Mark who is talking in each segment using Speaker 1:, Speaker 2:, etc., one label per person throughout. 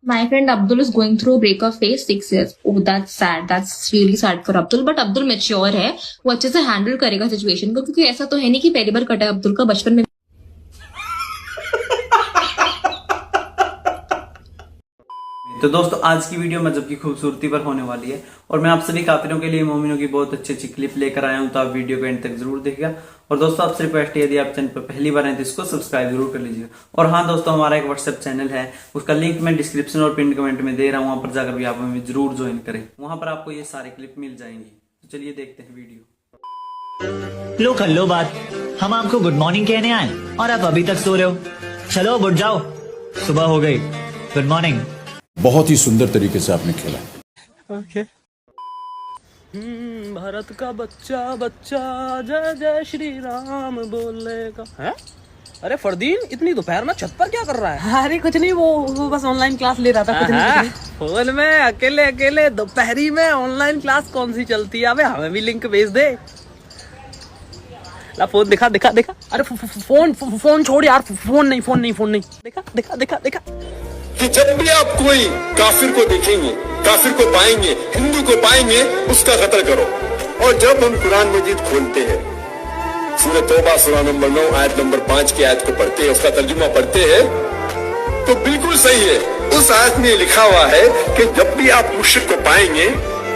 Speaker 1: My friend Abdul is going through a breakup phase, 6 years. Oh, that's sad. That's really sad for Abdul. But Abdul mature है, वो अच्छे से handle करेगा situation को, क्योंकि ऐसा तो है नहीं कि पहली बार कटा है अब्दुल का, बचपन में।
Speaker 2: तो दोस्तों आज की वीडियो मजहब की खूबसूरती पर होने वाली है और मैं आप सभी काफिरों के लिए मोमिनों की बहुत अच्छी अच्छी क्लिप लेकर आया हूं, तो आप वीडियो को एंड तक जरूर देखिएगा। और दोस्तों आपसे रिक्वेस्ट है, यदि आप चैनल पर पहली बार हैं तो इसको सब्सक्राइब जरूर कर लीजिएगा। और हाँ दोस्तों, हमारा एक व्हाट्सएप चैनल है, उसका लिंक मैं डिस्क्रिप्शन और पिन कमेंट में दे रहा हूँ, वहां पर जाकर भी आप हमें जरूर ज्वाइन करें, वहां पर आपको ये सारी क्लिप मिल जाएंगी। तो चलिए देखते हैं वीडियो।
Speaker 3: लो कर लो बात, हम आपको गुड मॉर्निंग कहने आए और आप अभी तक सो रहे हो। चलो उठ जाओ, सुबह हो गई। Good morning.
Speaker 4: बहुत ही सुंदर तरीके से आपने खेला।
Speaker 5: ओके। भारत का बच्चा बच्चा जय जय श्री राम बोलेगा है। अरे फरदीन, इतनी दोपहर में छत पर क्या कर रहा है?
Speaker 6: अरे कुछ नहीं, वो बस ऑनलाइन क्लास ले रहा था। कुछ नहीं।
Speaker 5: फोन में अकेले अकेले दोपहरी में ऑनलाइन क्लास कौन सी चलती है? अबे हमें भी लिंक भेज दे। ला फोन दिखा दिखा दिखा। अरे फोन छोड़ यार, फोन नहीं। दिखा
Speaker 7: कि जब भी आप कोई काफिर को देखेंगे, काफिर को पाएंगे, हिंदू को पाएंगे, उसका कत्ल करो। और जब हम कुरान मजीद खोलते हैं, सूरह तौबा सूरह नंबर 9 आयत नंबर 5 की आयत को पढ़ते हैं, उसका तर्जुमा पढ़ते हैं, तो बिल्कुल सही है। उस आयत में लिखा हुआ है कि जब भी आप मुश्रिक को पाएंगे,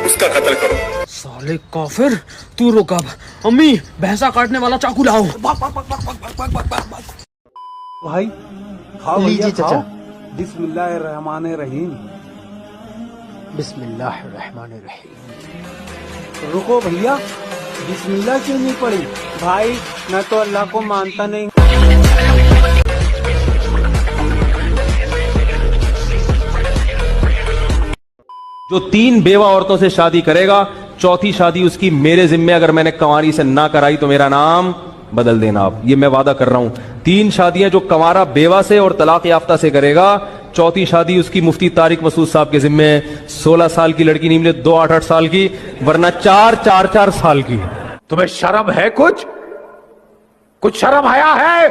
Speaker 7: उसका कत्ल करो।
Speaker 5: साले काफिर, तू रुक अब। अम्मी, भैंसा काटने वाला चाकू लाओ।
Speaker 8: भाई खाओ लीजिए चाचा। बिस्मिल्लाहिर्रहमानिर्रहीम। बिस्मिल्लाहिर्रहमानिर्रहीम। रुको भैया, बिस्मिल्लाह क्यों नहीं पड़ी? भाई मैं तो अल्लाह को मानता नहीं।
Speaker 9: जो 3 बेवा औरतों से शादी करेगा, चौथी शादी उसकी मेरे जिम्मे अगर मैंने कंवारी से ना कराई तो मेरा नाम बदल देना आप। ये मैं वादा कर रहा हूं। 3 शादियां जो कंवारा बेवा से और तलाक याफ्ता से करेगा, चौथी शादी उसकी मुफ्ती तारिक मसूद साहब के जिम्मे। 16 साल की लड़की नहीं मिले 2 8 साल की, वरना 4 साल की।
Speaker 4: तुम्हें शर्म है? कुछ शर्म आया है?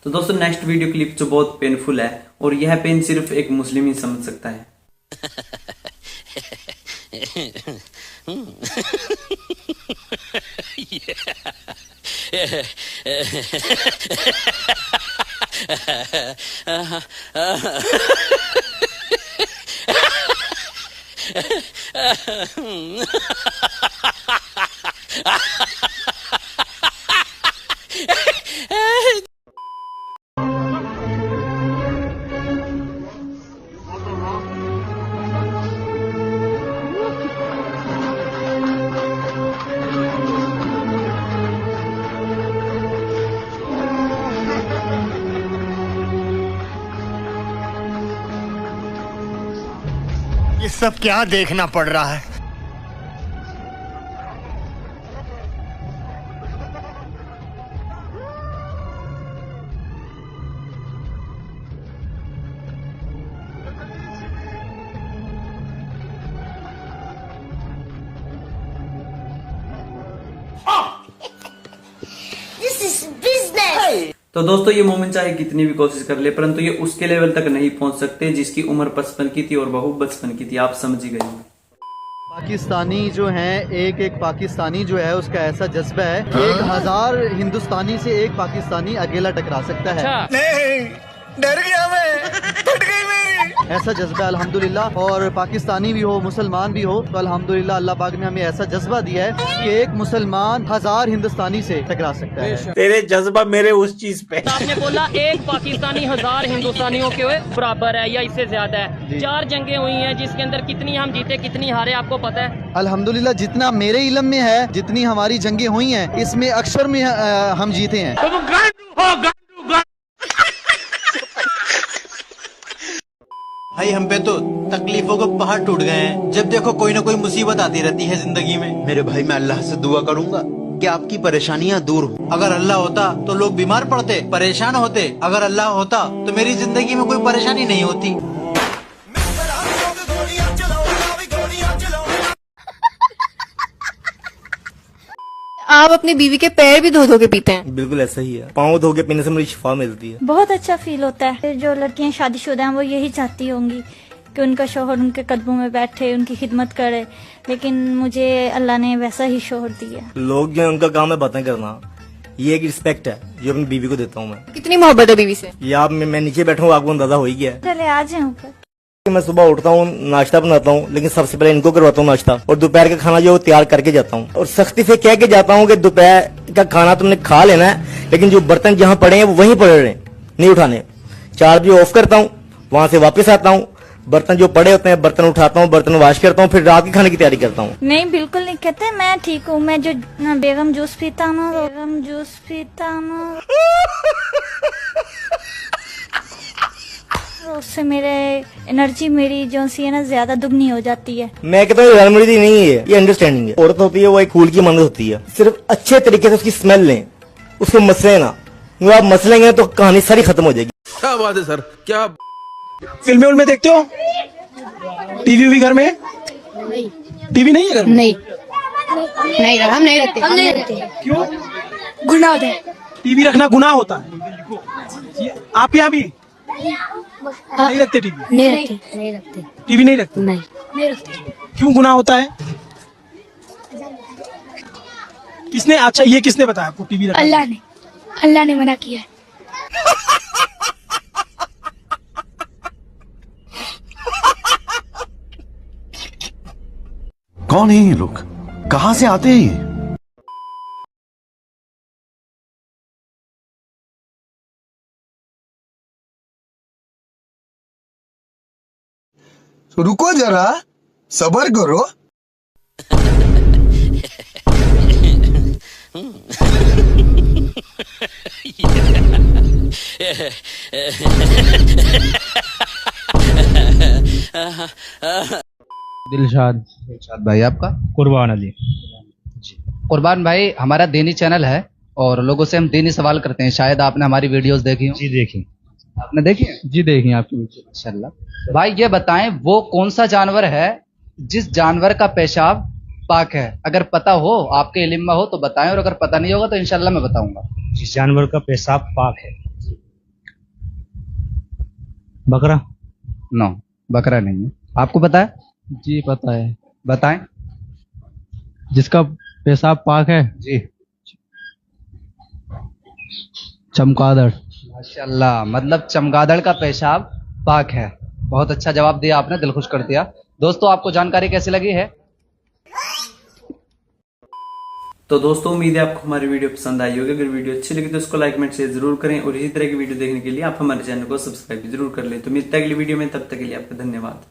Speaker 2: तो दोस्तों नेक्स्ट वीडियो क्लिप जो बहुत पेनफुल है, और यह पेन सिर्फ एक मुस्लिम ही समझ सकता है।
Speaker 10: ये सब क्या देखना पड़ रहा है?
Speaker 11: This is business.
Speaker 2: तो दोस्तों ये मोमिन चाहे कितनी भी कोशिश कर ले, परंतु ये उसके लेवल तक नहीं पहुंच सकते जिसकी उम्र 55 की थी और बहू 55 की थी। आप समझ ही गए।
Speaker 12: पाकिस्तानी जो है, एक पाकिस्तानी जो है उसका ऐसा जज्बा है कि 1000 हिंदुस्तानी से एक पाकिस्तानी अकेला टकरा सकता है।
Speaker 10: नहीं, डर गया मैं, फट गई मेरी।
Speaker 12: ऐसा जज्बा अल्हम्दुलिल्लाह। और पाकिस्तानी भी हो, मुसलमान भी हो, तो अल्हम्दुलिल्लाह अल्लाह पाक ने हमें ऐसा जज्बा दिया है कि एक मुसलमान 1000 हिंदुस्तानी से टकरा सकता है।
Speaker 8: तेरे जज्बा मेरे उस चीज पे।
Speaker 6: आपने बोला एक पाकिस्तानी 1000 हिंदुस्तानियों के बराबर है या इससे ज्यादा है। 4 जंगें हुई हैं जिसके अंदर कितनी हम जीते कितनी हारे आपको पता है?
Speaker 12: अल्हम्दुलिल्लाह जितना मेरे इल्म में है, जितनी हमारी जंगें हुई हैं, इसमें अक्सर में हम जीते हैं।
Speaker 3: भाई हम पे तो तकलीफों को पहाड़ टूट गए हैं। जब देखो कोई ना कोई मुसीबत आती रहती है जिंदगी में। मेरे भाई मैं अल्लाह से दुआ करूंगा कि आपकी परेशानियां दूर हो। अगर अल्लाह होता तो लोग बीमार पड़ते, परेशान होते। अगर अल्लाह होता तो मेरी जिंदगी में कोई परेशानी नहीं होती।
Speaker 13: आप अपनी बीवी के पैर भी धो धो के पीते हैं?
Speaker 14: बिल्कुल ऐसा ही है, पाँव धो के पीने से मुझे शिफा मिलती है।
Speaker 15: बहुत अच्छा फील होता है। जो लड़कियां शादीशुदा हैं वो यही चाहती होंगी कि उनका शोहर उनके कदमों में बैठे, उनकी खिदमत करे, लेकिन मुझे अल्लाह ने वैसा ही शोहर दिया।
Speaker 14: लोग जो है उनका काम है बातें करना, ये एक रिस्पेक्ट है जो अपनी बीवी को देता हूँ मैं।
Speaker 13: कितनी मोहब्बत है बीवी से?
Speaker 14: ये आप मैं नीचे बैठा हूँ, आपको अंदाजा हो ही गया है।
Speaker 15: चले आ जाए ऊपर।
Speaker 14: मैं सुबह उठता हूँ, नाश्ता बनाता हूँ, लेकिन सबसे पहले इनको करवाता हूँ नाश्ता, और दोपहर का खाना जो तैयार करके जाता हूँ, और सख्ती से कह के जाता हूँ कि दोपहर का खाना तुमने खा लेना है, लेकिन जो बर्तन जहाँ पड़े हैं वो वहीं पड़े रहे, नहीं उठाने। 4 बजे ऑफ करता हूँ, वहां से वापस आता हूँ, बर्तन जो पड़े होते हैं बर्तन उठाता हूँ, बर्तन वॉश करता हूँ, फिर रात के खाने की तैयारी करता हूँ।
Speaker 15: नहीं, बिल्कुल नहीं कहते, मैं ठीक हूँ। मैं जो बेगम जूस पीता हूँ, बेगम जूस पीता हूँ, उससे मेरे एनर्जी मेरी जो सी है ना ज्यादा दुगनी हो जाती है।
Speaker 14: मैं कहता हूँ रेमेडी नहीं है, ये अंडरस्टैंडिंग है। औरत होती है वो एक फूल की मानद होती है, सिर्फ अच्छे तरीके से उसकी स्मेल लें, उसको मसले ना। जो आप मसलेंगे तो कहानी सारी खत्म हो जाएगी।
Speaker 5: क्या बात है सर, क्या फिल्में उनमें देखते हो? टीवी भी घर में? टीवी नहीं है घर में?
Speaker 13: नहीं, हम नहीं रखते।
Speaker 5: क्यों?
Speaker 13: गुनाह होता है।
Speaker 5: टीवी रखना गुनाह होता है? आप यहाँ भी नहीं रखते टीवी?
Speaker 13: नहीं रखते।
Speaker 5: टीवी नहीं रखते?
Speaker 13: नहीं रखते।
Speaker 5: क्यों गुनाह होता है? किसने, अच्छा ये किसने बताया आपको टीवी रखना?
Speaker 13: अल्लाह ने मना किया है।
Speaker 10: कौन है ये लोग, कहां से आते हैं ये?
Speaker 7: रुको जरा, सबर करो।
Speaker 16: दिलशाद भाई, आपका?
Speaker 17: कुर्बान अली।
Speaker 16: कुर्बान भाई, हमारा दीनी चैनल है और लोगों से हम दीनी सवाल करते हैं। शायद आपने हमारी वीडियोस देखी हो।
Speaker 17: जी देखी।
Speaker 16: आपने देखी?
Speaker 17: जी देखी आपकी वीडियो।
Speaker 16: माशाल्लाह। भाई ये बताएं, वो कौन सा जानवर है जिस जानवर का पेशाब पाक है? अगर पता हो, आपके इल्म में हो तो बताएं, और अगर पता नहीं होगा तो इंशाल्लाह मैं बताऊंगा।
Speaker 17: जिस जानवर का पेशाब पाक है? बकरा।
Speaker 16: नो, बकरा नहीं है। आपको पता है?
Speaker 17: जी पता है।
Speaker 16: बताएं।
Speaker 17: जिसका पेशाब पाक है?
Speaker 16: जी।
Speaker 17: चमगादड़।
Speaker 16: माशाल्लाह, मतलब चमगादड़ का पेशाब पाक है। बहुत अच्छा जवाब दिया आपने, दिल खुश कर दिया। दोस्तों, आपको जानकारी कैसी लगी है?
Speaker 2: तो दोस्तों, उम्मीद है आपको हमारी वीडियो पसंद आई होगी। अगर वीडियो अच्छी लगी तो उसको लाइक कमेंट शेयर जरूर करें, और इसी तरह की वीडियो देखने के लिए आप हमारे चैनल को सब्सक्राइब जरूर कर लें। तो मिलते हैं अगली वीडियो में, तब तक के लिए आपका धन्यवाद।